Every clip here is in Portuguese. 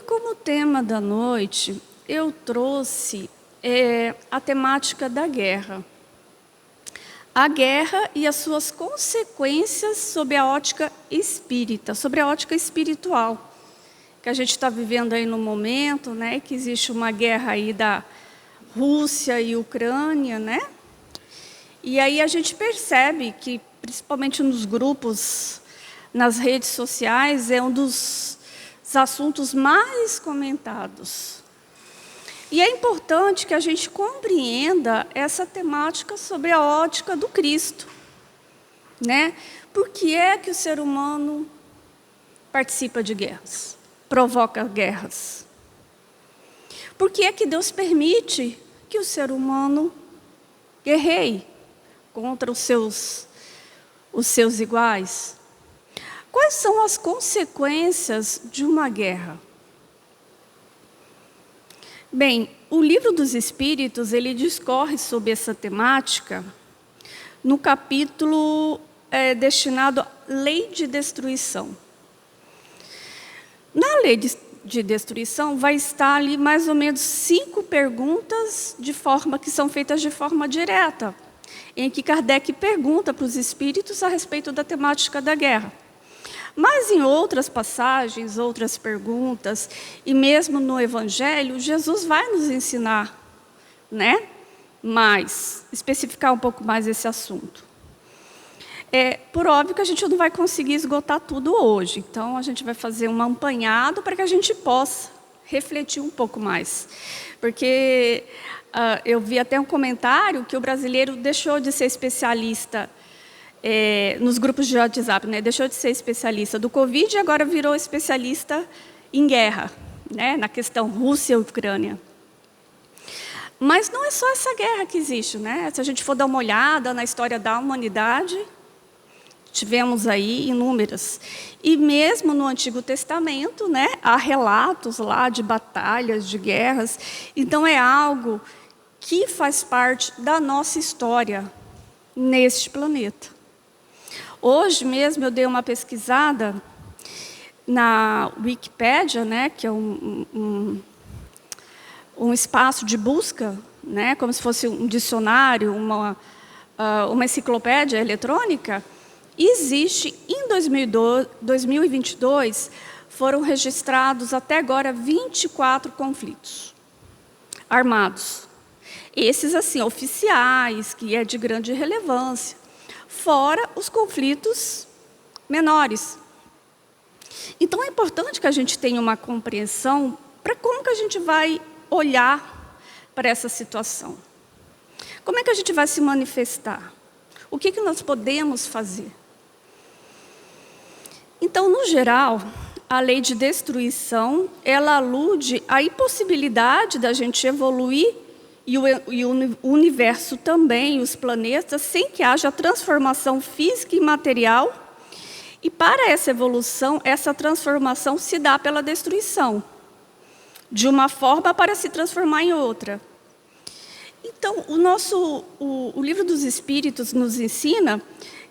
como tema da noite, eu trouxe a temática da guerra. A guerra e as suas consequências sob a ótica espírita, sobre a ótica espiritual. Que a gente está vivendo aí no momento, né, que existe uma guerra aí da Rússia e Ucrânia, né? E aí a gente percebe que, principalmente nos grupos, nas redes sociais, é um dos assuntos mais comentados. E é importante que a gente compreenda essa temática sobre a ótica do Cristo, né? Por que é que o ser humano participa de guerras, provoca guerras? Por que é que Deus permite que o ser humano guerreie contra os seus iguais? Quais são as consequências de uma guerra? Bem, o Livro dos Espíritos, ele discorre sobre essa temática no capítulo destinado à lei de destruição. Na lei de destruição vai estar ali mais ou menos 5 perguntas que são feitas de forma direta, em que Kardec pergunta para os espíritos a respeito da temática da guerra. Mas em outras passagens, outras perguntas, e mesmo no Evangelho, Jesus vai nos ensinar, né? Especificar um pouco mais esse assunto. Por óbvio que a gente não vai conseguir esgotar tudo hoje, então a gente vai fazer um apanhado para que a gente possa refletir um pouco mais. Porque eu vi até um comentário que o brasileiro deixou de ser especialista nos grupos de WhatsApp, né? Deixou de ser especialista do Covid e agora virou especialista em guerra, né? Na questão Rússia e Ucrânia. Mas não é só essa guerra que existe, né? Se a gente for dar uma olhada na história da humanidade, tivemos aí inúmeras. E mesmo no Antigo Testamento, né, há relatos lá de batalhas, de guerras. Então é algo que faz parte da nossa história neste planeta. Hoje mesmo eu dei uma pesquisada na Wikipédia, né, que é um espaço de busca, né, como se fosse um dicionário, uma enciclopédia eletrônica. Existe, em 2022, foram registrados até agora 24 conflitos armados. Esses, assim, oficiais, que é de grande relevância. Fora os conflitos menores. Então, é importante que a gente tenha uma compreensão para como que a gente vai olhar para essa situação. Como é que a gente vai se manifestar? O que nós podemos fazer? Então, no geral, a lei de destruição, ela alude à impossibilidade da gente evoluir e o universo também, os planetas, sem que haja transformação física e material. E para essa evolução, essa transformação se dá pela destruição, de uma forma para se transformar em outra. Então, o Livro dos Espíritos nos ensina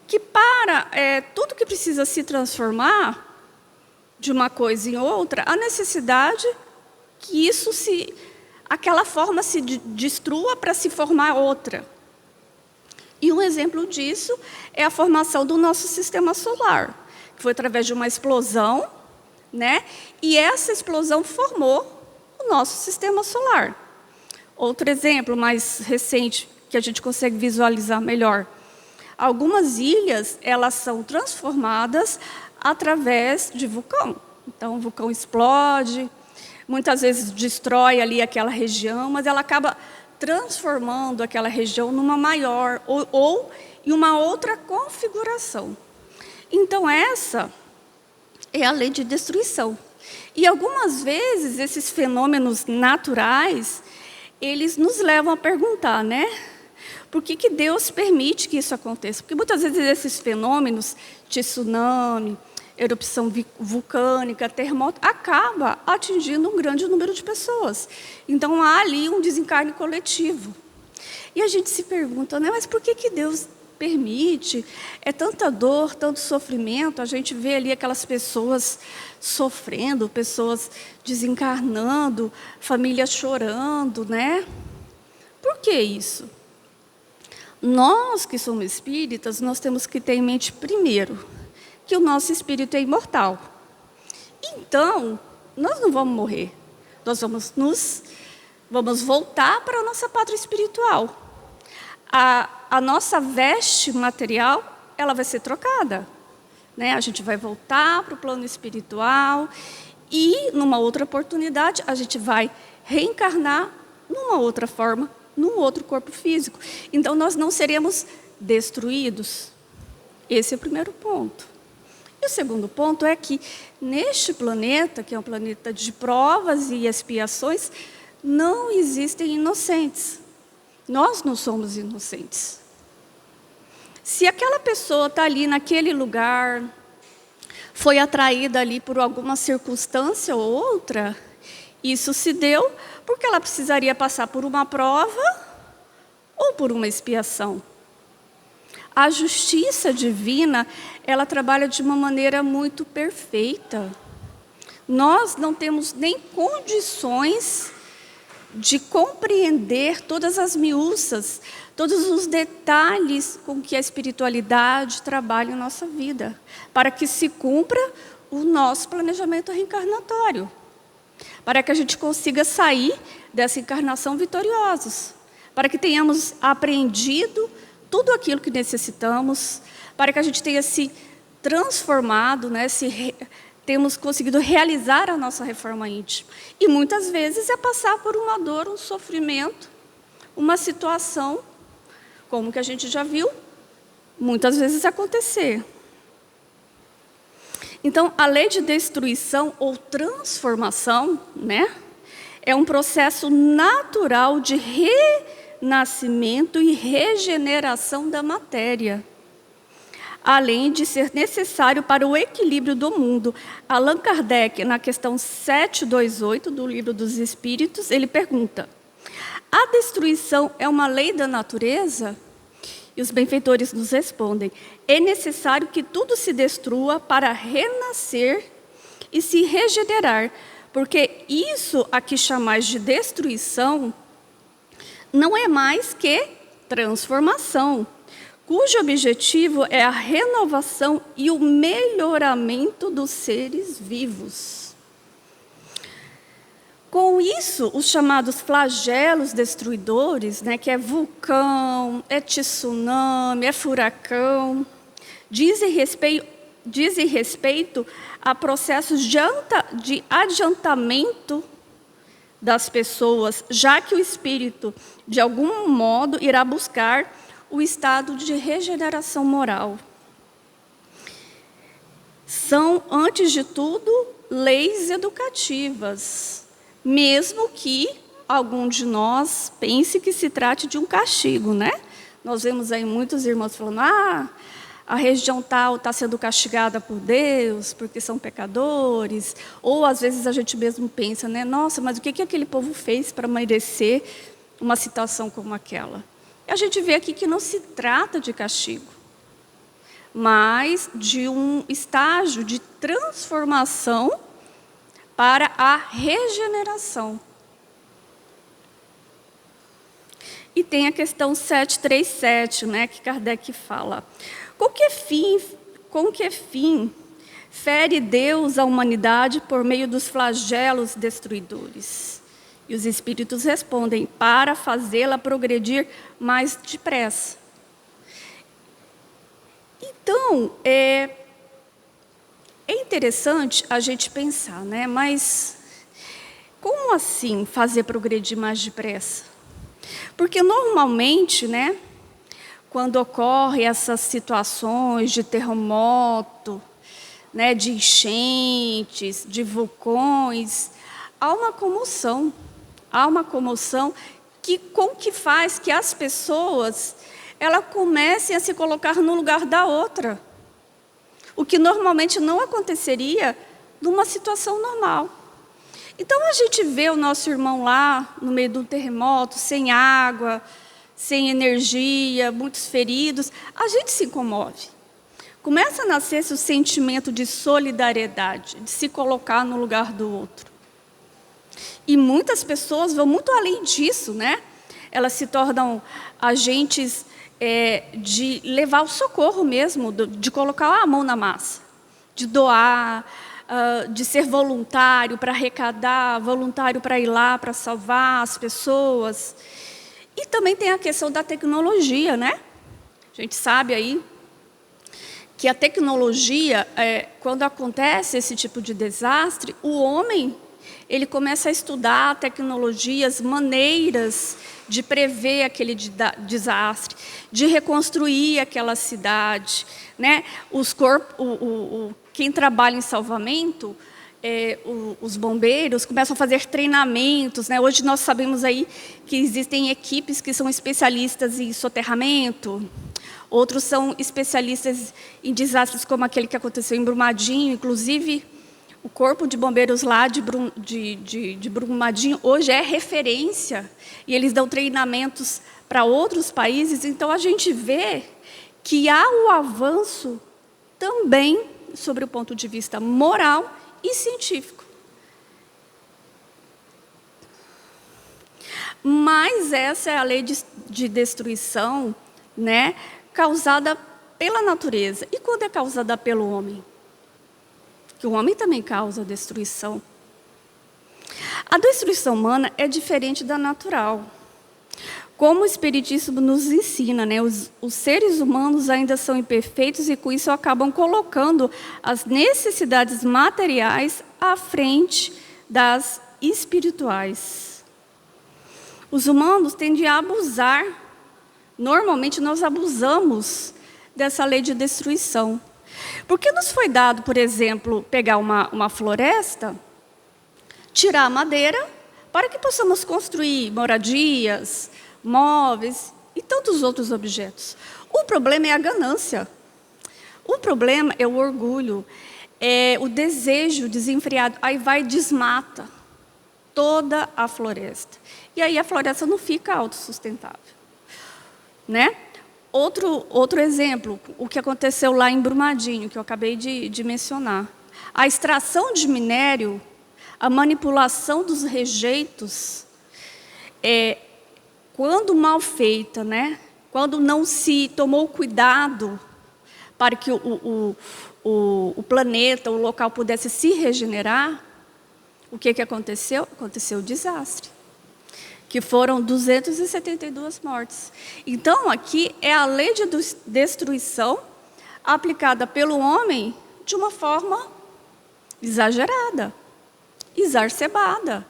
que para tudo que precisa se transformar de uma coisa em outra, há necessidade que aquela forma se destrua para se formar outra. E um exemplo disso é a formação do nosso sistema solar, que foi através de uma explosão, né? E essa explosão formou o nosso sistema solar. Outro exemplo mais recente, que a gente consegue visualizar melhor. Algumas ilhas, elas são transformadas através de vulcão. Então, o vulcão explode, muitas vezes destrói ali aquela região, mas ela acaba transformando aquela região numa maior ou em uma outra configuração. Então, essa é a lei de destruição. E algumas vezes, esses fenômenos naturais, eles nos levam a perguntar, né? Por que Deus permite que isso aconteça? Porque muitas vezes esses fenômenos, tsunami, erupção vulcânica, terremoto, acaba atingindo um grande número de pessoas. Então, há ali um desencarne coletivo. E a gente se pergunta, né, mas por que Deus permite. É tanta dor, tanto sofrimento. A gente vê ali aquelas pessoas sofrendo, pessoas desencarnando, famílias chorando, né? Por que isso? Nós que somos espíritas, nós temos que ter em mente primeiro que o nosso espírito é imortal. Então, nós não vamos morrer. Nós vamos voltar para a nossa pátria espiritual. A nossa veste material, ela vai ser trocada, né? A gente vai voltar para o plano espiritual e, numa outra oportunidade, a gente vai reencarnar numa outra forma, num outro corpo físico. Então, nós não seremos destruídos. Esse é o primeiro ponto. E o segundo ponto é que, neste planeta, que é um planeta de provas e expiações, não existem inocentes. Nós não somos inocentes. Se aquela pessoa está ali naquele lugar, foi atraída ali por alguma circunstância ou outra, isso se deu porque ela precisaria passar por uma prova ou por uma expiação. A justiça divina, ela trabalha de uma maneira muito perfeita. Nós não temos nem condições de compreender todas as miúças, todos os detalhes com que a espiritualidade trabalha em nossa vida, para que se cumpra o nosso planejamento reencarnatório, para que a gente consiga sair dessa encarnação vitoriosos, para que tenhamos aprendido tudo aquilo que necessitamos, para que a gente tenha se transformado, né, temos conseguido realizar a nossa reforma íntima. E muitas vezes é passar por uma dor, um sofrimento, uma situação, como que a gente já viu, muitas vezes acontecer. Então, a lei de destruição ou transformação, né, é um processo natural de renascimento e regeneração da matéria, além de ser necessário para o equilíbrio do mundo. Allan Kardec, na questão 728 do Livro dos Espíritos, ele pergunta: a destruição é uma lei da natureza? E os benfeitores nos respondem: é necessário que tudo se destrua para renascer e se regenerar, porque isso a que chamais de destruição não é mais que transformação, cujo objetivo é a renovação e o melhoramento dos seres vivos. Com isso, os chamados flagelos destruidores, né, que é vulcão, é tsunami, é furacão, dizem respeito a processos de adiantamento das pessoas, já que o espírito, de algum modo, irá buscar o estado de regeneração moral. São, antes de tudo, leis educativas, mesmo que algum de nós pense que se trate de um castigo, né? Nós vemos aí muitos irmãos falando: a região tal está sendo castigada por Deus, porque são pecadores. Ou, às vezes, a gente mesmo pensa, né? Nossa, mas o que aquele povo fez para merecer uma situação como aquela? E a gente vê aqui que não se trata de castigo, mas de um estágio de transformação para a regeneração. E tem a questão 737, né, que Kardec fala: com que fim fere Deus a humanidade por meio dos flagelos destruidores? E os espíritos respondem: para fazê-la progredir mais depressa. Então, é interessante a gente pensar, né? Mas como assim fazer progredir mais depressa? Porque normalmente, né, quando ocorrem essas situações de terremoto, né, de enchentes, de vulcões, há uma comoção que faz que as pessoas comecem a se colocar no lugar da outra, o que normalmente não aconteceria numa situação normal. Então, a gente vê o nosso irmão lá, no meio do terremoto, sem água, sem energia, muitos feridos, a gente se comove. Começa a nascer esse sentimento de solidariedade, de se colocar no lugar do outro. E muitas pessoas vão muito além disso, né? Elas se tornam agentes de levar o socorro mesmo, de colocar a mão na massa, de doar, de ser voluntário para arrecadar, voluntário para ir lá, para salvar as pessoas. E também tem a questão da tecnologia, né? A gente sabe aí que a tecnologia, quando acontece esse tipo de desastre, o homem ele começa a estudar tecnologias, maneiras de prever aquele desastre, de reconstruir aquela cidade, né? Quem trabalha em salvamento, os bombeiros começam a fazer treinamentos, né? Hoje nós sabemos aí que existem equipes que são especialistas em soterramento, outros são especialistas em desastres como aquele que aconteceu em Brumadinho, inclusive o Corpo de Bombeiros lá de Brumadinho hoje é referência e eles dão treinamentos para outros países. Então, a gente vê que há o avanço também sobre o ponto de vista moral e científico. Mas essa é a lei de destruição, né, causada pela natureza. E quando é causada pelo homem? Que o homem também causa destruição. A destruição humana é diferente da natural. Como o Espiritismo nos ensina, né, os seres humanos ainda são imperfeitos e com isso acabam colocando as necessidades materiais à frente das espirituais. Os humanos tendem a abusar, normalmente nós abusamos dessa lei de destruição. Porque nos foi dado, por exemplo, pegar uma floresta, tirar a madeira, para que possamos construir moradias, móveis e tantos outros objetos. O problema é a ganância. O problema é o orgulho, é o desejo desenfreado. Aí vai e desmata toda a floresta. E aí a floresta não fica autossustentável, né? Outro exemplo, o que aconteceu lá em Brumadinho, que eu acabei de mencionar. A extração de minério, a manipulação dos rejeitos, quando mal feita, né? Quando não se tomou cuidado para que o planeta, o local pudesse se regenerar, o que aconteceu? Aconteceu o desastre, que foram 272 mortes. Então, aqui é a lei de destruição aplicada pelo homem de uma forma exagerada, exacerbada.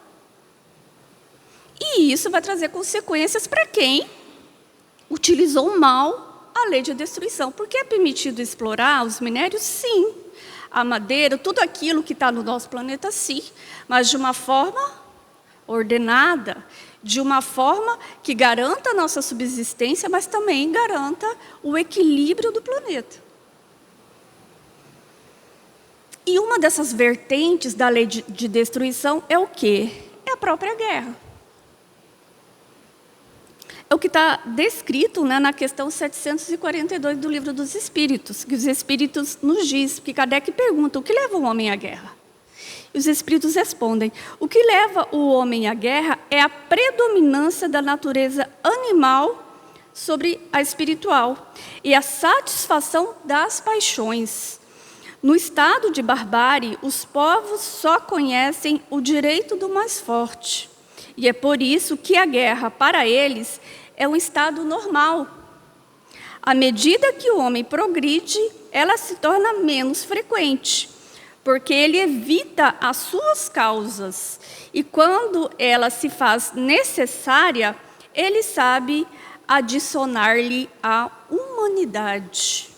E isso vai trazer consequências para quem utilizou mal a lei de destruição. Porque é permitido explorar os minérios? Sim. A madeira, tudo aquilo que está no nosso planeta, sim. Mas de uma forma ordenada, de uma forma que garanta a nossa subsistência, mas também garanta o equilíbrio do planeta. E uma dessas vertentes da lei de destruição é o quê? É a própria guerra. É o que está descrito, né, na questão 742 do Livro dos Espíritos, que os Espíritos nos diz, que Kardec pergunta, o que leva o homem à guerra? E os Espíritos respondem, o que leva o homem à guerra é a predominância da natureza animal sobre a espiritual e a satisfação das paixões. No estado de barbárie, os povos só conhecem o direito do mais forte. E é por isso que a guerra, para eles, é um estado normal. À medida que o homem progride, ela se torna menos frequente, porque ele evita as suas causas. E quando ela se faz necessária, ele sabe adicionar-lhe a humanidade.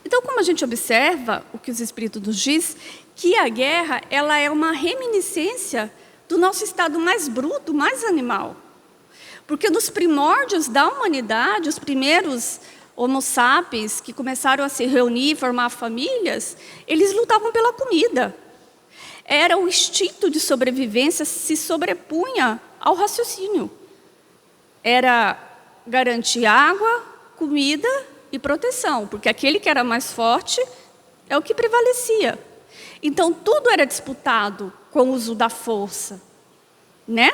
Então, como a gente observa, o que os Espíritos nos diz, que a guerra ela é uma reminiscência do nosso estado mais bruto, mais animal. Porque nos primórdios da humanidade, os primeiros Homo sapiens que começaram a se reunir, formar famílias, eles lutavam pela comida. Era o instinto de sobrevivência se sobrepunha ao raciocínio. era garantir água, comida e proteção, porque aquele que era mais forte é o que prevalecia. Então, tudo era disputado com o uso da força, né?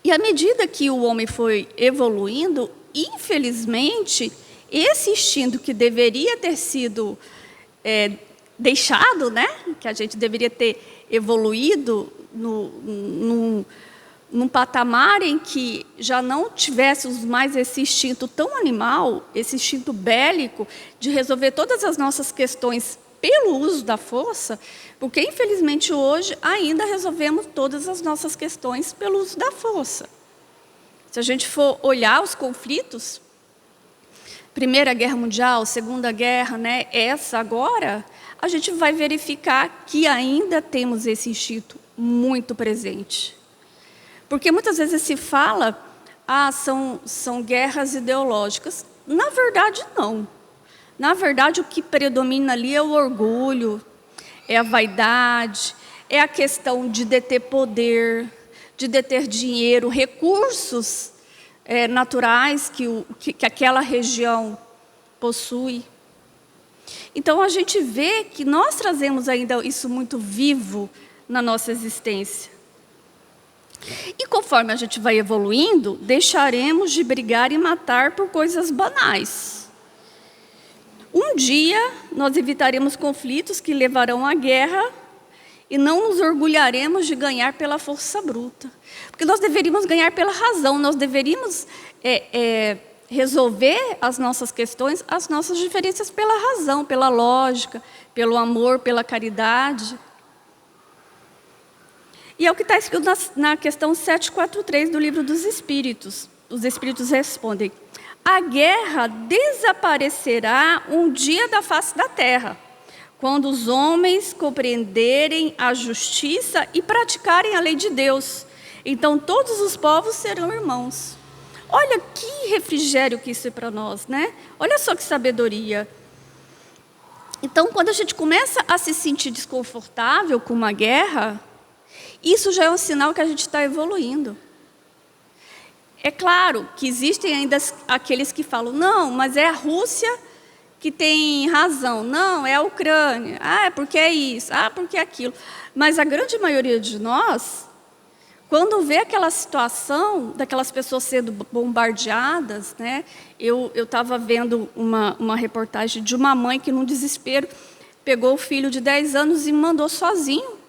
E à medida que o homem foi evoluindo, infelizmente, esse instinto que deveria ter sido deixado, né? Que a gente deveria ter evoluído num patamar em que já não tivéssemos mais esse instinto tão animal, esse instinto bélico, de resolver todas as nossas questões pelo uso da força, porque, infelizmente, hoje ainda resolvemos todas as nossas questões pelo uso da força. Se a gente for olhar os conflitos, Primeira Guerra Mundial, Segunda Guerra, né, essa agora, a gente vai verificar que ainda temos esse instinto muito presente. Porque muitas vezes se fala, são guerras ideológicas. Na verdade, não. Na verdade, o que predomina ali é o orgulho, é a vaidade, é a questão de deter poder, de deter dinheiro, recursos naturais que aquela região possui. Então, a gente vê que nós trazemos ainda isso muito vivo na nossa existência. E conforme a gente vai evoluindo, deixaremos de brigar e matar por coisas banais. Um dia, nós evitaremos conflitos que levarão à guerra e não nos orgulharemos de ganhar pela força bruta. Porque nós deveríamos ganhar pela razão, nós deveríamos resolver as nossas questões, as nossas diferenças pela razão, pela lógica, pelo amor, pela caridade. E é o que está escrito na questão 743 do Livro dos Espíritos. Os Espíritos respondem: a guerra desaparecerá um dia da face da terra, quando os homens compreenderem a justiça e praticarem a lei de Deus. Então todos os povos serão irmãos. Olha que refrigério que isso é para nós, né? Olha só que sabedoria. Então, quando a gente começa a se sentir desconfortável com uma guerra, isso já é um sinal que a gente está evoluindo. É claro que existem ainda aqueles que falam, não, mas é a Rússia que tem razão. Não, é a Ucrânia. É porque é isso. Porque é aquilo. Mas a grande maioria de nós, quando vê aquela situação daquelas pessoas sendo bombardeadas, né? Eu estava vendo uma reportagem de uma mãe que, num desespero, pegou o filho de 10 anos e mandou sozinho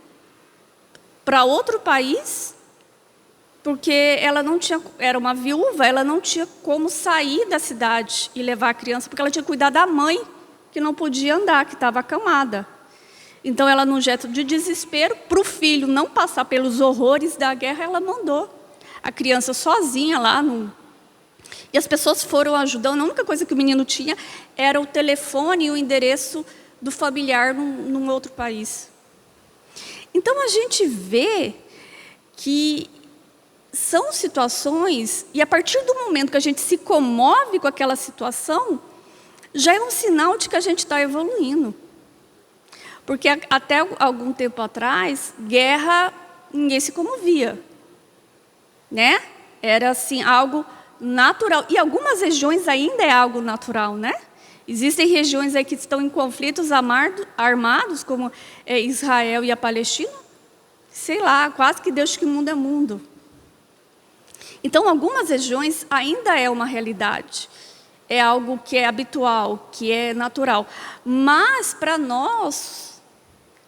para outro país, porque ela não tinha, era uma viúva, ela não tinha como sair da cidade e levar a criança, porque ela tinha que cuidar da mãe, que não podia andar, que estava acamada. Então, ela, num gesto de desespero, para o filho não passar pelos horrores da guerra, ela mandou a criança sozinha lá. E as pessoas foram ajudando. A única coisa que o menino tinha era o telefone e o endereço do familiar num outro país. Então, a gente vê que são situações, e a partir do momento que a gente se comove com aquela situação, já é um sinal de que a gente está evoluindo. Porque até algum tempo atrás, guerra, ninguém se comovia, né? Era assim, algo natural. E algumas regiões ainda é algo natural, né? Existem regiões aí que estão em conflitos armados, como Israel e a Palestina. Sei lá, quase que Deus que mundo é mundo. Então, algumas regiões ainda é uma realidade. É algo que é habitual, que é natural. Mas, para nós,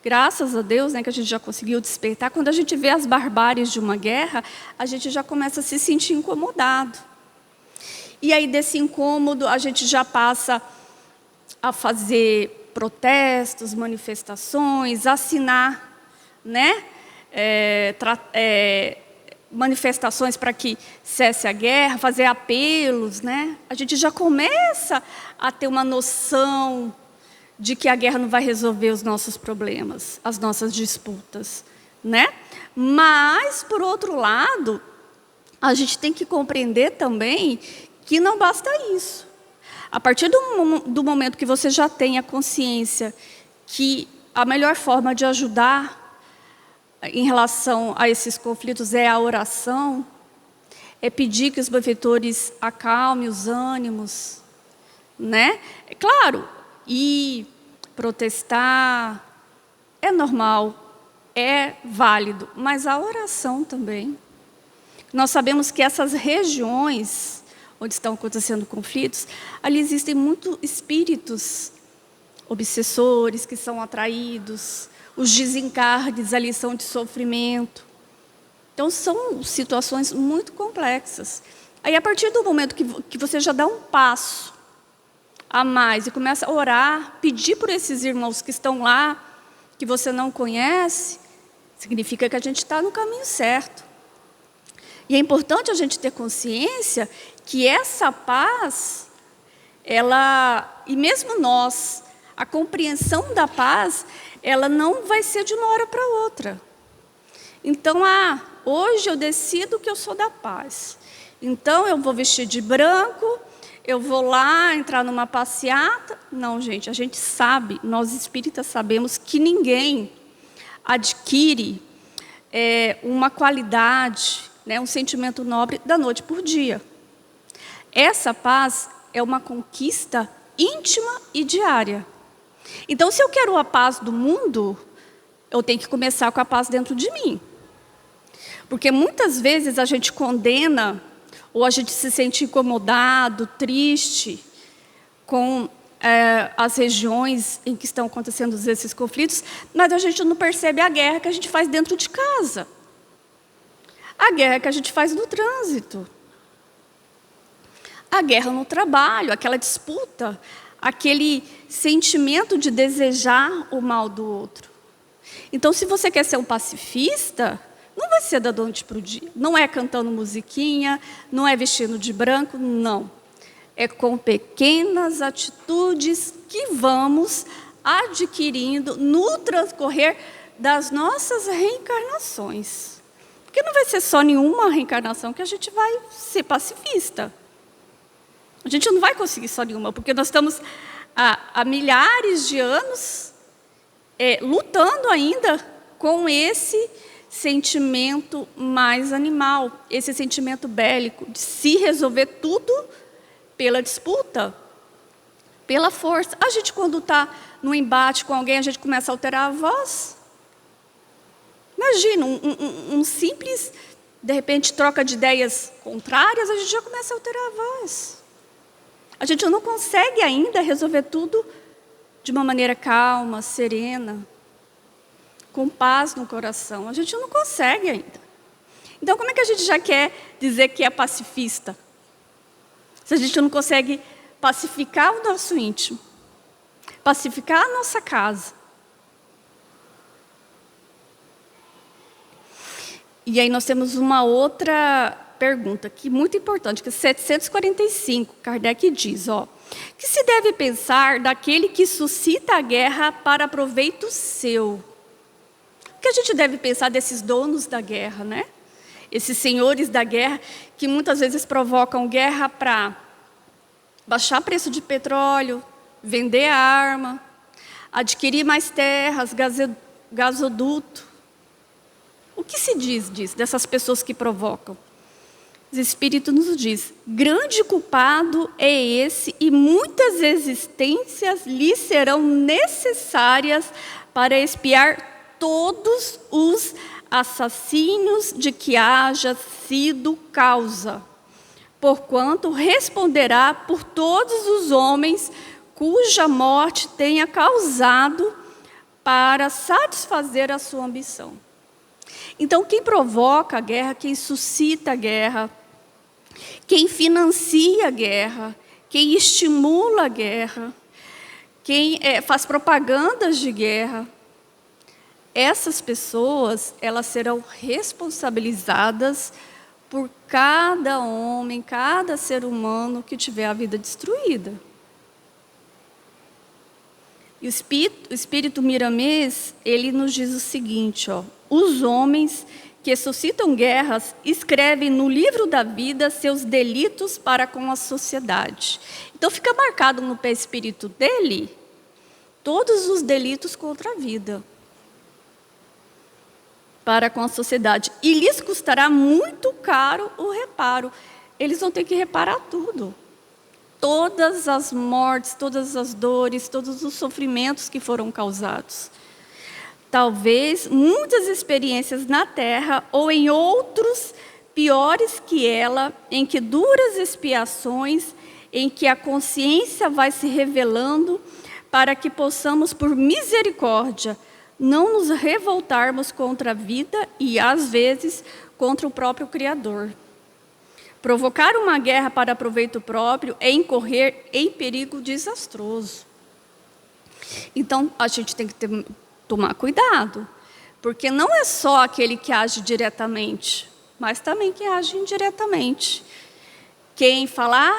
graças a Deus, né, que a gente já conseguiu despertar, quando a gente vê as barbáries de uma guerra, a gente já começa a se sentir incomodado. E aí, desse incômodo, a gente já passa a fazer protestos, manifestações, assinar, né, manifestações para que cesse a guerra, fazer apelos, né? A gente já começa a ter uma noção de que a guerra não vai resolver os nossos problemas, as nossas disputas, né? Mas, por outro lado, a gente tem que compreender também que não basta isso. A partir do momento que você já tem a consciência que a melhor forma de ajudar em relação a esses conflitos é a oração, é pedir que os benfeitores acalmem os ânimos, né? É claro, ir protestar é normal, é válido, mas a oração também. Nós sabemos que essas regiões onde estão acontecendo conflitos, ali existem muitos espíritos obsessores que são atraídos, os desencarnes ali são de sofrimento. Então, são situações muito complexas. Aí, a partir do momento que você já dá um passo a mais e começa a orar, pedir por esses irmãos que estão lá, que você não conhece, significa que a gente está no caminho certo. E é importante a gente ter consciência que essa paz, e mesmo nós, a compreensão da paz, ela não vai ser de uma hora para outra. Então, hoje eu decido que eu sou da paz. Então, eu vou vestir de branco, eu vou lá entrar numa passeata. Não, gente, a gente sabe, nós espíritas sabemos que ninguém adquire uma qualidade, né, um sentimento nobre da noite por dia. Essa paz é uma conquista íntima e diária. Então, se eu quero a paz do mundo, eu tenho que começar com a paz dentro de mim. Porque muitas vezes a gente condena, ou a gente se sente incomodado, triste, com as regiões em que estão acontecendo esses conflitos, mas a gente não percebe a guerra que a gente faz dentro de casa. A guerra que a gente faz no trânsito. A guerra no trabalho, aquela disputa, aquele sentimento de desejar o mal do outro. Então, se você quer ser um pacifista, não vai ser da noite para o dia. Não é cantando musiquinha, não é vestindo de branco, não. É com pequenas atitudes que vamos adquirindo no transcorrer das nossas reencarnações. Porque não vai ser só nenhuma reencarnação que a gente vai ser pacifista. A gente não vai conseguir só nenhuma, porque nós estamos há milhares de anos lutando ainda com esse sentimento mais animal, esse sentimento bélico, de se resolver tudo pela disputa, pela força. A gente, quando está no embate com alguém, a gente começa a alterar a voz. Imagina, um simples, de repente, troca de ideias contrárias, a gente já começa a alterar a voz. A gente não consegue ainda resolver tudo de uma maneira calma, serena, com paz no coração. A gente não consegue ainda. Então, como é que a gente já quer dizer que é pacifista? Se a gente não consegue pacificar o nosso íntimo, pacificar a nossa casa. E aí nós temos uma outra pergunta aqui, muito importante, que é 745, Kardec diz, que se deve pensar daquele que suscita a guerra para proveito seu. O que a gente deve pensar desses donos da guerra, né? Esses senhores da guerra, que muitas vezes provocam guerra para baixar preço de petróleo, vender a arma, adquirir mais terras, gasoduto. O que se diz disso, dessas pessoas que provocam? O Espírito nos diz, grande culpado é esse e muitas existências lhe serão necessárias para expiar todos os assassínios de que haja sido causa, porquanto responderá por todos os homens cuja morte tenha causado para satisfazer a sua ambição. Então, quem provoca a guerra, quem suscita a guerra, quem financia a guerra, quem estimula a guerra, quem faz propagandas de guerra, essas pessoas, elas serão responsabilizadas por cada homem, cada ser humano que tiver a vida destruída. E o Espírito Miramês, ele nos diz o seguinte, os homens que suscitam guerras escrevem no livro da vida seus delitos para com a sociedade. Então fica marcado no perispírito dele todos os delitos contra a vida. para com a sociedade. E lhes custará muito caro o reparo. Eles vão ter que reparar tudo. Todas as mortes, todas as dores, todos os sofrimentos que foram causados. Talvez muitas experiências na terra ou em outros piores que ela, em que duras expiações, em que a consciência vai se revelando, para que possamos, por misericórdia, não nos revoltarmos contra a vida e, às vezes, contra o próprio Criador. Provocar uma guerra para proveito próprio é incorrer em perigo desastroso. Então, a gente tem que tomar cuidado, porque não é só aquele que age diretamente, mas também quem age indiretamente. Quem fala,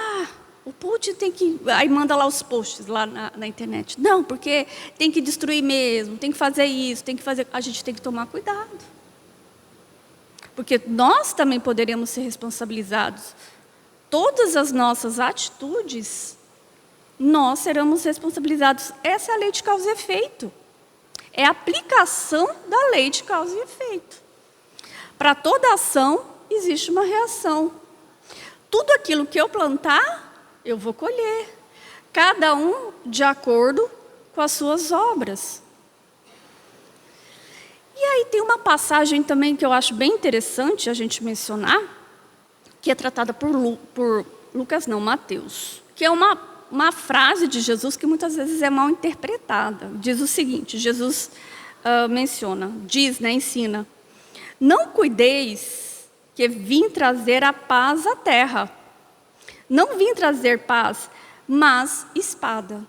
o Putin tem que... Aí manda lá os posts lá na internet. Não, porque tem que destruir mesmo, tem que fazer isso, tem que fazer... A gente tem que tomar cuidado. Porque nós também poderemos ser responsabilizados. Todas as nossas atitudes, nós seremos responsabilizados. Essa é a lei de causa e efeito. É a aplicação da lei de causa e efeito. Para toda ação, existe uma reação. Tudo aquilo que eu plantar, eu vou colher. Cada um de acordo com as suas obras. E aí tem uma passagem também que eu acho bem interessante a gente mencionar, que é tratada por Mateus, que é uma frase de Jesus que muitas vezes é mal interpretada. Diz o seguinte, Jesus ensina: não cuideis que vim trazer a paz à terra. Não vim trazer paz, mas espada.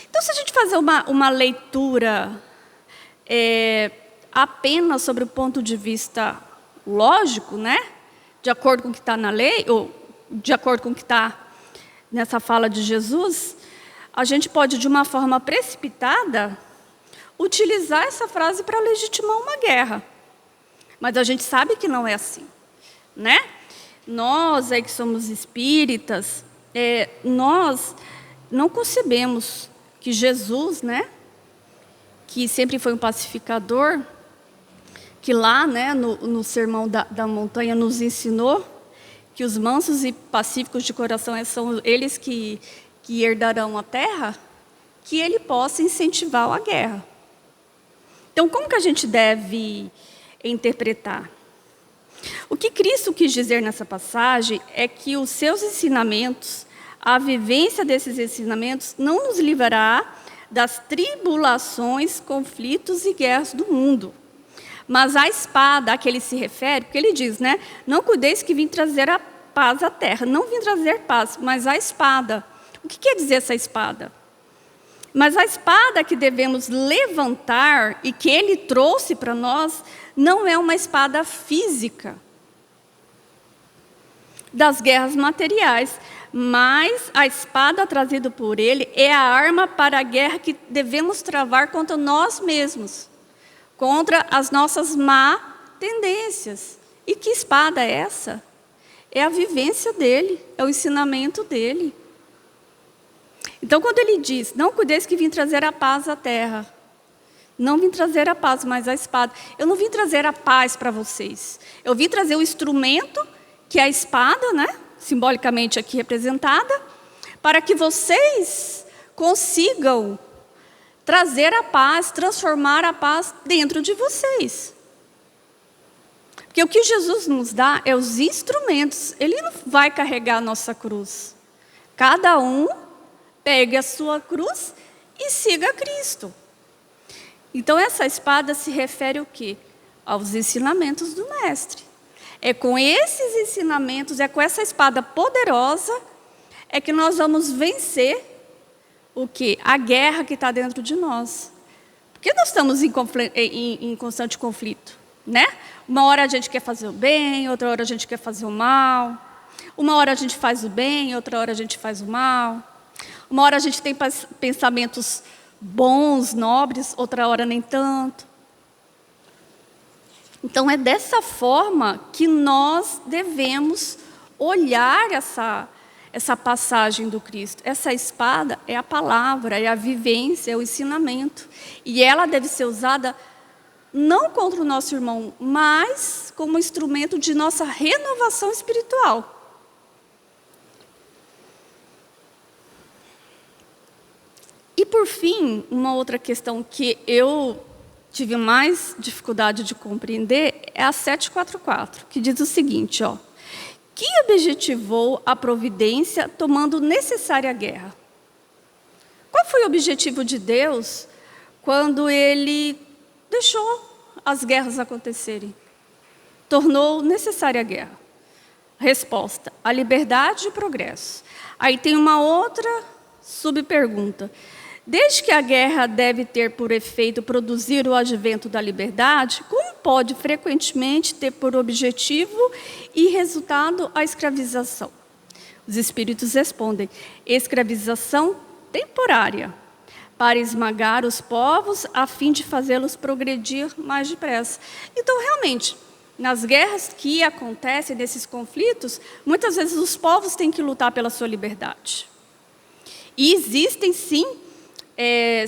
Então, se a gente fazer uma leitura apenas sobre o ponto de vista lógico, né? De acordo com o que está na lei, ou de acordo com o que está nessa fala de Jesus, a gente pode, de uma forma precipitada, utilizar essa frase para legitimar uma guerra. Mas a gente sabe que não é assim, né? Nós aí que somos espíritas, nós não concebemos que Jesus, né, que sempre foi um pacificador, que lá, né, no Sermão da Montanha nos ensinou que os mansos e pacíficos de coração são eles que herdarão a terra, que ele possa incentivar a guerra. Então, como que a gente deve interpretar? O que Cristo quis dizer nessa passagem é que os seus ensinamentos, a vivência desses ensinamentos, não nos livrará das tribulações, conflitos e guerras do mundo. Mas a espada a que ele se refere, porque ele diz, né? Não cuideis que vim trazer a paz à terra. Não vim trazer paz, mas a espada. O que quer dizer essa espada? Mas a espada que devemos levantar e que ele trouxe para nós não é uma espada física das guerras materiais, mas a espada trazida por ele é a arma para a guerra que devemos travar contra nós mesmos, contra as nossas má tendências. E que espada é essa? É a vivência dele, é o ensinamento dele. Então, quando ele diz, não cuideis que vim trazer a paz à terra, não vim trazer a paz, mas a espada. Eu não vim trazer a paz para vocês. Eu vim trazer o instrumento, que é a espada, né? Simbolicamente aqui representada, para que vocês consigam trazer a paz, transformar a paz dentro de vocês. Porque o que Jesus nos dá é os instrumentos. Ele não vai carregar a nossa cruz. Cada um pegue a sua cruz e siga Cristo. Então, essa espada se refere ao quê? Aos ensinamentos do Mestre. É com esses ensinamentos, é com essa espada poderosa, é que nós vamos vencer o quê? A guerra que está dentro de nós. Porque nós estamos em constante conflito, né? Uma hora a gente quer fazer o bem, outra hora a gente quer fazer o mal. Uma hora a gente faz o bem, outra hora a gente faz o mal. Uma hora a gente tem pensamentos bons, nobres, outra hora nem tanto. Então, é dessa forma que nós devemos olhar essa passagem do Cristo. Essa espada é a palavra, é a vivência, é o ensinamento. E ela deve ser usada não contra o nosso irmão, mas como instrumento de nossa renovação espiritual. E, por fim, uma outra questão que eu tive mais dificuldade de compreender é a 744, que diz o seguinte, ó, que objetivou a providência tomando necessária guerra? Qual foi o objetivo de Deus quando Ele deixou as guerras acontecerem? Tornou necessária a guerra. Resposta, a liberdade e o progresso. Aí tem uma outra subpergunta. Desde que a guerra deve ter por efeito produzir o advento da liberdade, como pode frequentemente ter por objetivo e resultado a escravização? Os espíritos respondem, escravização temporária, para esmagar os povos a fim de fazê-los progredir mais depressa. Então, realmente, nas guerras que acontecem, nesses conflitos, muitas vezes os povos têm que lutar pela sua liberdade. E existem, sim,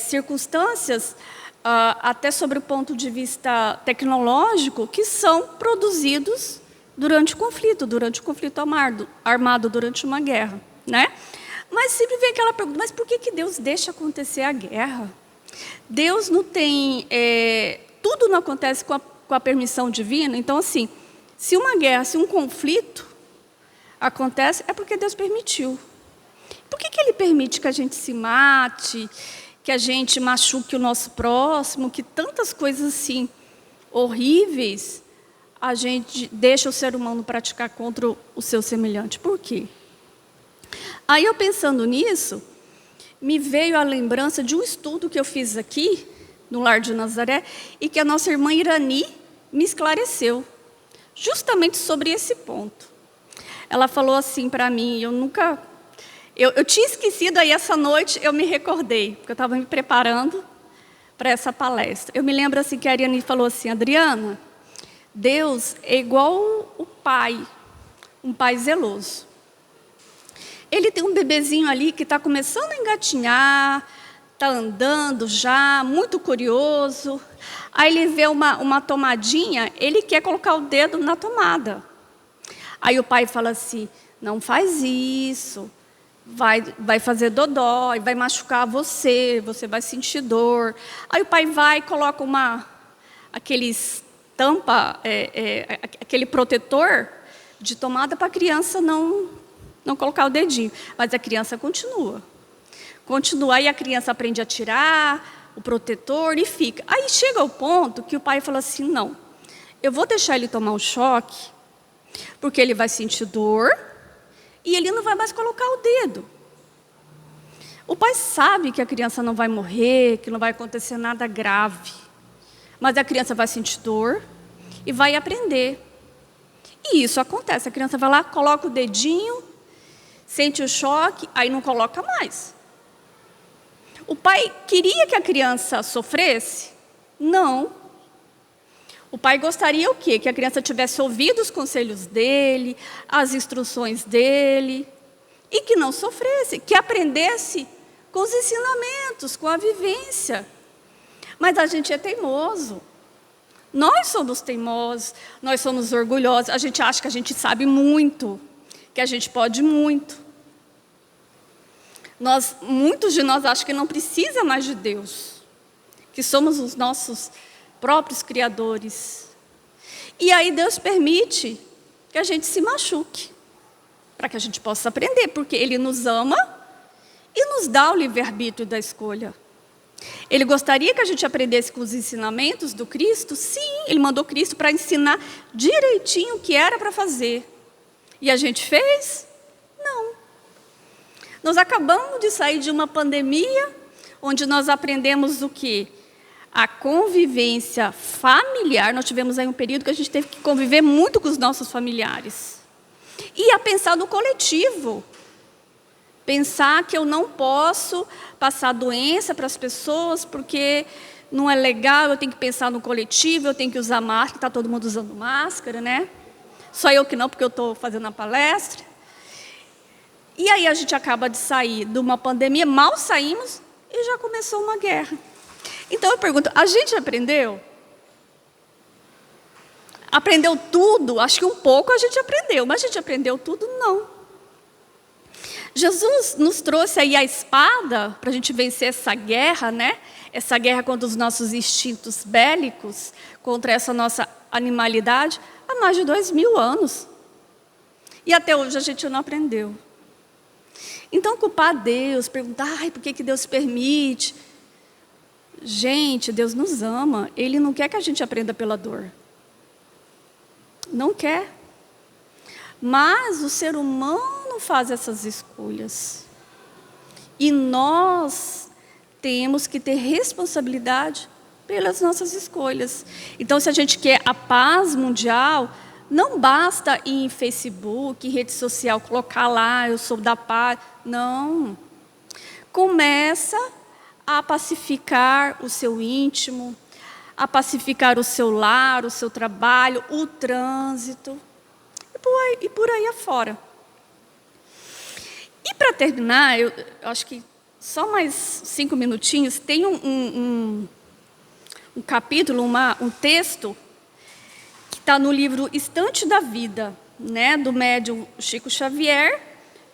circunstâncias, até sobre o ponto de vista tecnológico, que são produzidos durante o conflito armado durante uma guerra, né? Mas sempre vem aquela pergunta, mas por que Deus deixa acontecer a guerra? Deus não tem... tudo não acontece com a permissão divina. Então, assim, se uma guerra, se um conflito acontece, é porque Deus permitiu. Por que Ele permite que a gente se mate, que a gente machuque o nosso próximo, que tantas coisas assim horríveis a gente deixa o ser humano praticar contra o seu semelhante? Por quê? Aí, eu pensando nisso, me veio a lembrança de um estudo que eu fiz aqui, no Lar de Nazaré, e que a nossa irmã Irani me esclareceu, justamente sobre esse ponto. Ela falou assim para mim, eu tinha esquecido, aí essa noite eu me recordei, porque eu estava me preparando para essa palestra. Eu me lembro assim que a Irani falou assim, Adriana, Deus é igual o pai, um pai zeloso. Ele tem um bebezinho ali que está começando a engatinhar, está andando já, muito curioso. Aí ele vê uma tomadinha, ele quer colocar o dedo na tomada. Aí o pai fala assim, não faz isso, vai fazer dodó, vai machucar você vai sentir dor. Aí o pai vai e coloca aquele protetor de tomada para a criança não colocar o dedinho. Mas a criança continua. Aí a criança aprende a tirar o protetor e fica. Aí chega o ponto que o pai fala assim, não, eu vou deixar ele tomar um choque, porque ele vai sentir dor e ele não vai mais colocar o dedo. O pai sabe que a criança não vai morrer, que não vai acontecer nada grave. Mas a criança vai sentir dor e vai aprender. E isso acontece. A criança vai lá, coloca o dedinho, sente o choque, aí não coloca mais. O pai queria que a criança sofresse? Não. O pai gostaria o quê? Que a criança tivesse ouvido os conselhos dele, as instruções dele, e que não sofresse, que aprendesse com os ensinamentos, com a vivência. Mas a gente é teimoso. Nós somos teimosos, nós somos orgulhosos, a gente acha que a gente sabe muito, que a gente pode muito. Muitos de nós acham que não precisa mais de Deus, que somos os nossos próprios criadores. E aí Deus permite que a gente se machuque, para que a gente possa aprender, porque Ele nos ama e nos dá o livre-arbítrio da escolha. Ele gostaria que a gente aprendesse com os ensinamentos do Cristo? Sim, Ele mandou Cristo para ensinar direitinho o que era para fazer. E a gente fez? Não. Nós acabamos de sair de uma pandemia, onde nós aprendemos o quê? A convivência familiar. Nós tivemos aí um período que a gente teve que conviver muito com os nossos familiares. E a pensar no coletivo. Pensar que eu não posso passar doença para as pessoas, porque não é legal, eu tenho que pensar no coletivo, eu tenho que usar máscara, está todo mundo usando máscara, né? Só eu que não, porque eu estou fazendo a palestra. E aí a gente acaba de sair de uma pandemia, mal saímos e já começou uma guerra. Então eu pergunto, a gente aprendeu? Aprendeu tudo? Acho que um pouco a gente aprendeu, mas a gente aprendeu tudo? Não. Jesus nos trouxe aí a espada para a gente vencer essa guerra, né? Essa guerra contra os nossos instintos bélicos, contra essa nossa animalidade, há mais de 2000 anos. E até hoje a gente não aprendeu. Então, culpar Deus, perguntar, por que Deus permite? Gente, Deus nos ama. Ele não quer que a gente aprenda pela dor. Não quer. Mas o ser humano faz essas escolhas. E nós temos que ter responsabilidade pelas nossas escolhas. Então, se a gente quer a paz mundial, não basta ir em Facebook, em rede social, colocar lá, eu sou da paz. Não. Começa a pacificar o seu íntimo, a pacificar o seu lar, o seu trabalho, o trânsito, e por aí afora. E para terminar, eu acho que só mais 5 minutinhos, tem um capítulo, um texto, que está no livro Estante da Vida, né, do médium Chico Xavier,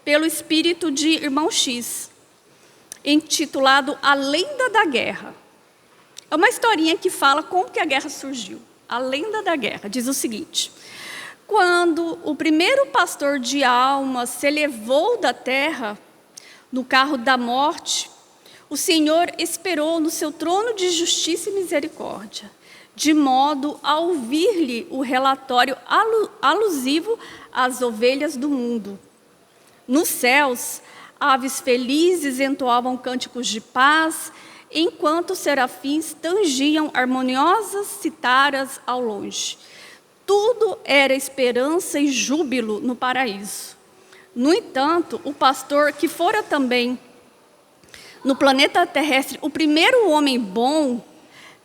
pelo espírito de Irmão X, intitulado A Lenda da Guerra. É uma historinha que fala como que a guerra surgiu. A lenda da guerra diz o seguinte: quando o primeiro pastor de almas se elevou da terra, no carro da morte, o Senhor esperou no seu trono de justiça e misericórdia, de modo a ouvir-lhe o relatório alusivo às ovelhas do mundo. Nos céus, aves felizes entoavam cânticos de paz, enquanto os serafins tangiam harmoniosas citaras ao longe. Tudo era esperança e júbilo no paraíso. No entanto, o pastor, que fora também no planeta terrestre o primeiro homem bom,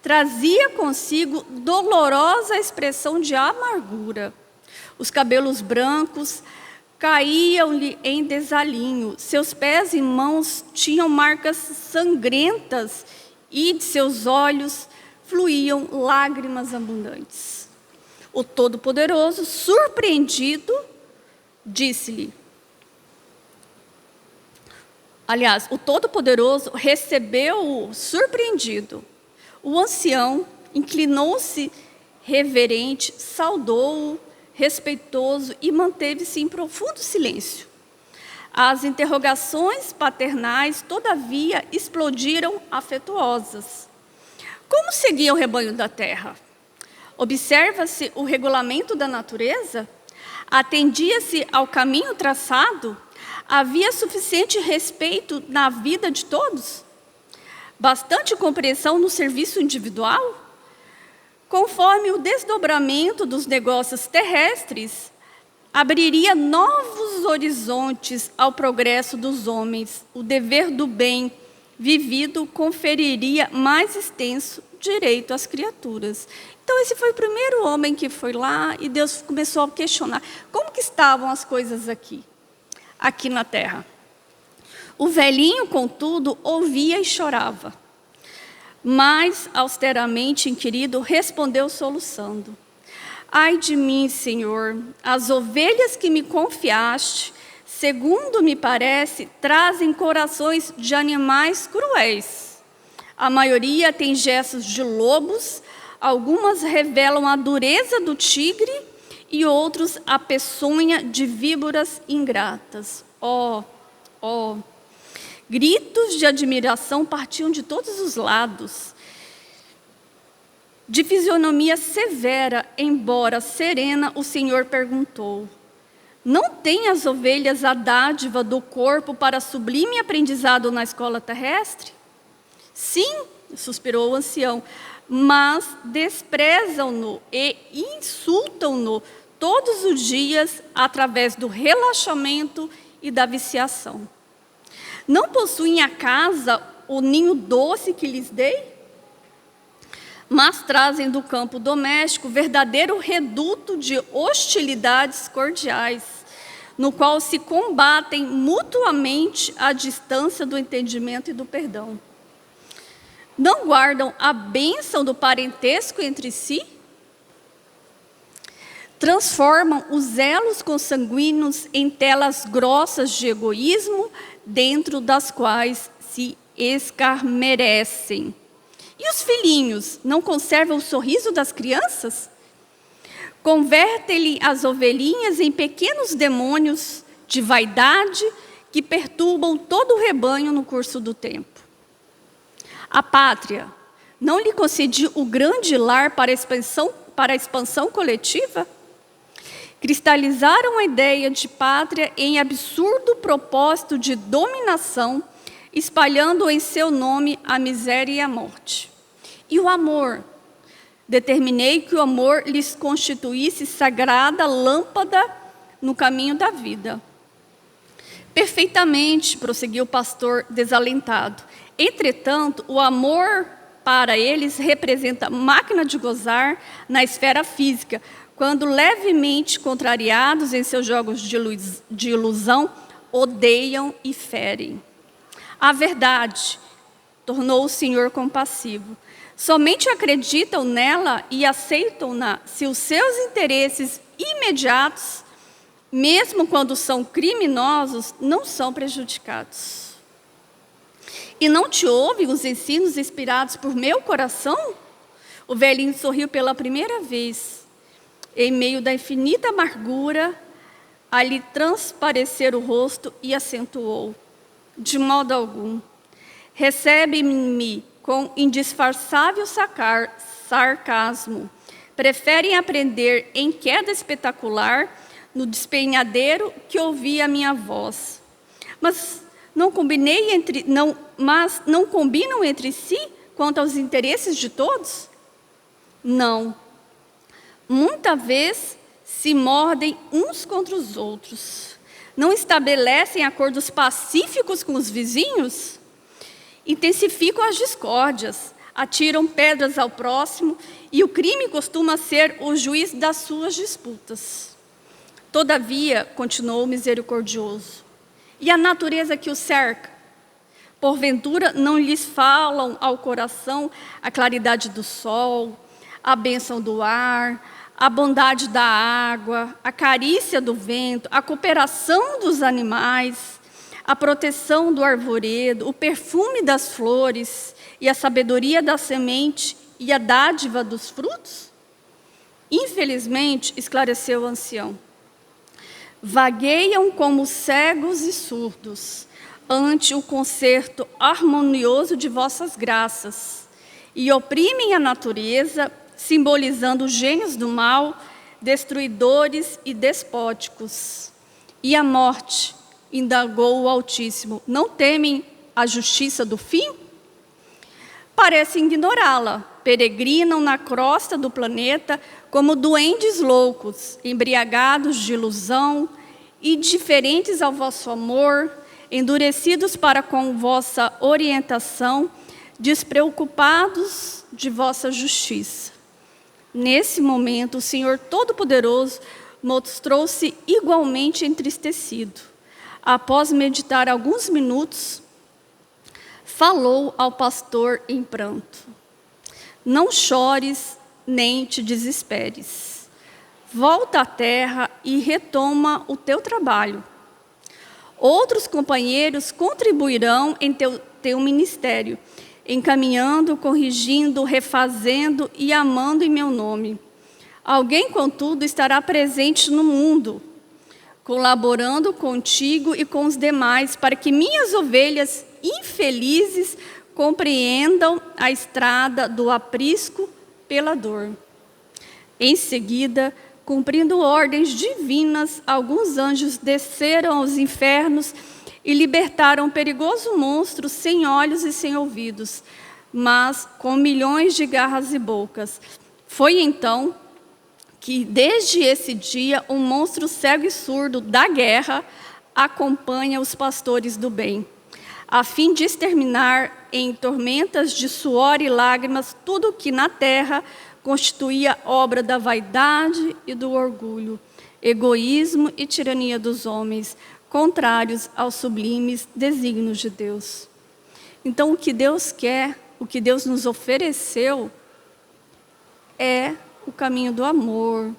trazia consigo dolorosa expressão de amargura. Os cabelos brancos caíam-lhe em desalinho, seus pés e mãos tinham marcas sangrentas e de seus olhos fluíam lágrimas abundantes. O Todo-Poderoso, surpreendido, disse-lhe... Aliás, o Todo-Poderoso recebeu-o surpreendido. O ancião inclinou-se reverente, saudou-o, respeitoso e manteve-se em profundo silêncio. As interrogações paternais, todavia, explodiram afetuosas. Como seguia o rebanho da terra? Observa-se o regulamento da natureza? Atendia-se ao caminho traçado? Havia suficiente respeito na vida de todos? Bastante compreensão no serviço individual? Conforme o desdobramento dos negócios terrestres, abriria novos horizontes ao progresso dos homens. O dever do bem vivido conferiria mais extenso direito às criaturas. Então, esse foi o primeiro homem que foi lá e Deus começou a questionar. Como que estavam as coisas aqui na terra? O velhinho, contudo, ouvia e chorava. Mas, austeramente inquirido, respondeu soluçando: ai de mim, Senhor, as ovelhas que me confiaste, segundo me parece, trazem corações de animais cruéis. A maioria tem gestos de lobos, algumas revelam a dureza do tigre e outros a peçonha de víboras ingratas. Oh! Gritos de admiração partiam de todos os lados. De fisionomia severa, embora serena, o Senhor perguntou: não têm as ovelhas a dádiva do corpo para sublime aprendizado na escola terrestre? Sim, suspirou o ancião, mas desprezam-no e insultam-no todos os dias através do relaxamento e da viciação. Não possuem a casa o ninho doce que lhes dei? Mas trazem do campo doméstico verdadeiro reduto de hostilidades cordiais, no qual se combatem mutuamente à distância do entendimento e do perdão. Não guardam a bênção do parentesco entre si? transformam os elos consanguíneos em telas grossas de egoísmo, dentro das quais se escarmerecem. E os filhinhos não conservam o sorriso das crianças? Convertem-lhe as ovelhinhas em pequenos demônios de vaidade que perturbam todo o rebanho no curso do tempo. A pátria não lhe concediu o grande lar para a expansão coletiva? Cristalizaram a ideia de pátria em absurdo propósito de dominação, espalhando em seu nome a miséria e a morte. E o amor? Determinei que o amor lhes constituísse sagrada lâmpada no caminho da vida. Perfeitamente, prosseguiu o pastor desalentado. Entretanto, o amor para eles representa máquina de gozar na esfera física, quando levemente contrariados em seus jogos de ilusão, odeiam e ferem. A verdade, tornou o Senhor compassivo, somente acreditam nela e aceitam-na se os seus interesses imediatos, mesmo quando são criminosos, não são prejudicados. E não te ouvem os ensinos inspirados por meu coração? O velhinho sorriu pela primeira vez. Em meio da infinita amargura, a lhe transparecer o rosto e acentuou: de modo algum. Recebe-me com indisfarçável sarcasmo. Preferem aprender em queda espetacular no despenhadeiro que ouvir a minha voz. Mas não combinam entre si quanto aos interesses de todos? Não. Muita vez se mordem uns contra os outros. Não estabelecem acordos pacíficos com os vizinhos? Intensificam as discórdias, atiram pedras ao próximo, e o crime costuma ser o juiz das suas disputas. Todavia, continuou o misericordioso, e a natureza que o cerca? Porventura não lhes falam ao coração a claridade do sol, a bênção do ar, a bondade da água, a carícia do vento, a cooperação dos animais, a proteção do arvoredo, o perfume das flores e a sabedoria da semente e a dádiva dos frutos? Infelizmente, esclareceu o ancião, vagueiam como cegos e surdos ante o concerto harmonioso de vossas graças e oprimem a natureza, simbolizando os gênios do mal, destruidores e despóticos. E a morte, indagou o Altíssimo, não temem a justiça do fim? Parecem ignorá-la, peregrinam na crosta do planeta como duendes loucos, embriagados de ilusão, indiferentes ao vosso amor, endurecidos para com vossa orientação, despreocupados de vossa justiça. Nesse momento, o Senhor Todo-Poderoso mostrou-se igualmente entristecido. Após meditar alguns minutos, falou ao pastor em pranto: não chores nem te desesperes. Volta à terra e retoma o teu trabalho. Outros companheiros contribuirão em teu ministério, encaminhando, corrigindo, refazendo e amando em meu nome. Alguém, contudo, estará presente no mundo, colaborando contigo e com os demais, para que minhas ovelhas infelizes compreendam a estrada do aprisco pela dor. Em seguida, cumprindo ordens divinas, alguns anjos desceram aos infernos e libertaram um perigoso monstro sem olhos e sem ouvidos, mas com milhões de garras e bocas. Foi então que, desde esse dia, um monstro cego e surdo da guerra acompanha os pastores do bem, a fim de exterminar em tormentas de suor e lágrimas tudo o que na terra constituía obra da vaidade e do orgulho, egoísmo e tirania dos homens, contrários aos sublimes desígnios de Deus. Então, o que Deus quer, o que Deus nos ofereceu, é o caminho do amor,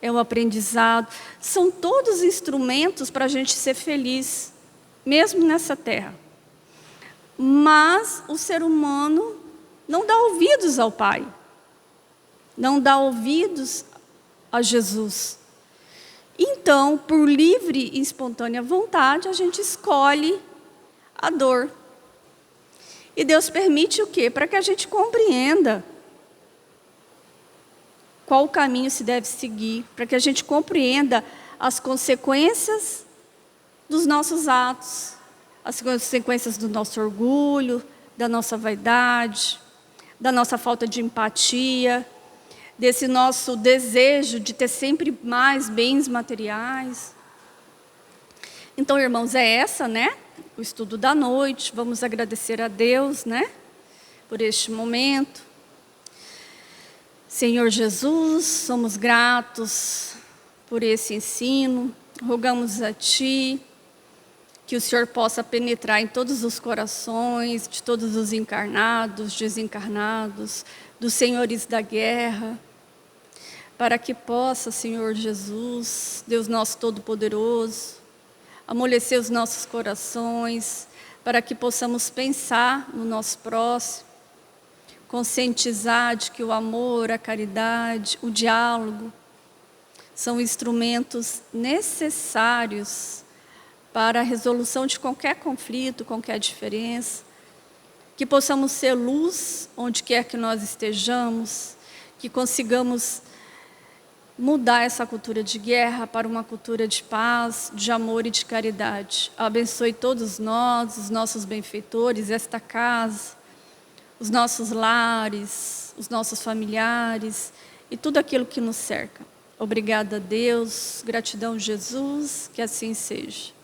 é o aprendizado. São todos instrumentos para a gente ser feliz, mesmo nessa terra. Mas o ser humano não dá ouvidos ao Pai. Não dá ouvidos a Jesus. Então, por livre e espontânea vontade, a gente escolhe a dor. E Deus permite o quê? Para que a gente compreenda qual o caminho se deve seguir, para que a gente compreenda as consequências dos nossos atos, as consequências do nosso orgulho, da nossa vaidade, da nossa falta de empatia, desse nosso desejo de ter sempre mais bens materiais. Então, irmãos, é essa, né? O estudo da noite. Vamos agradecer a Deus, né? Por este momento. Senhor Jesus, somos gratos por esse ensino. Rogamos a Ti que o Senhor possa penetrar em todos os corações de todos os encarnados, desencarnados, dos senhores da guerra, para que possa, Senhor Jesus, Deus nosso Todo-Poderoso, amolecer os nossos corações, para que possamos pensar no nosso próximo, conscientizar de que o amor, a caridade, o diálogo são instrumentos necessários para a resolução de qualquer conflito, qualquer diferença, que possamos ser luz onde quer que nós estejamos, que consigamos mudar essa cultura de guerra para uma cultura de paz, de amor e de caridade. Abençoe todos nós, os nossos benfeitores, esta casa, os nossos lares, os nossos familiares e tudo aquilo que nos cerca. Obrigada a Deus, gratidão Jesus, que assim seja.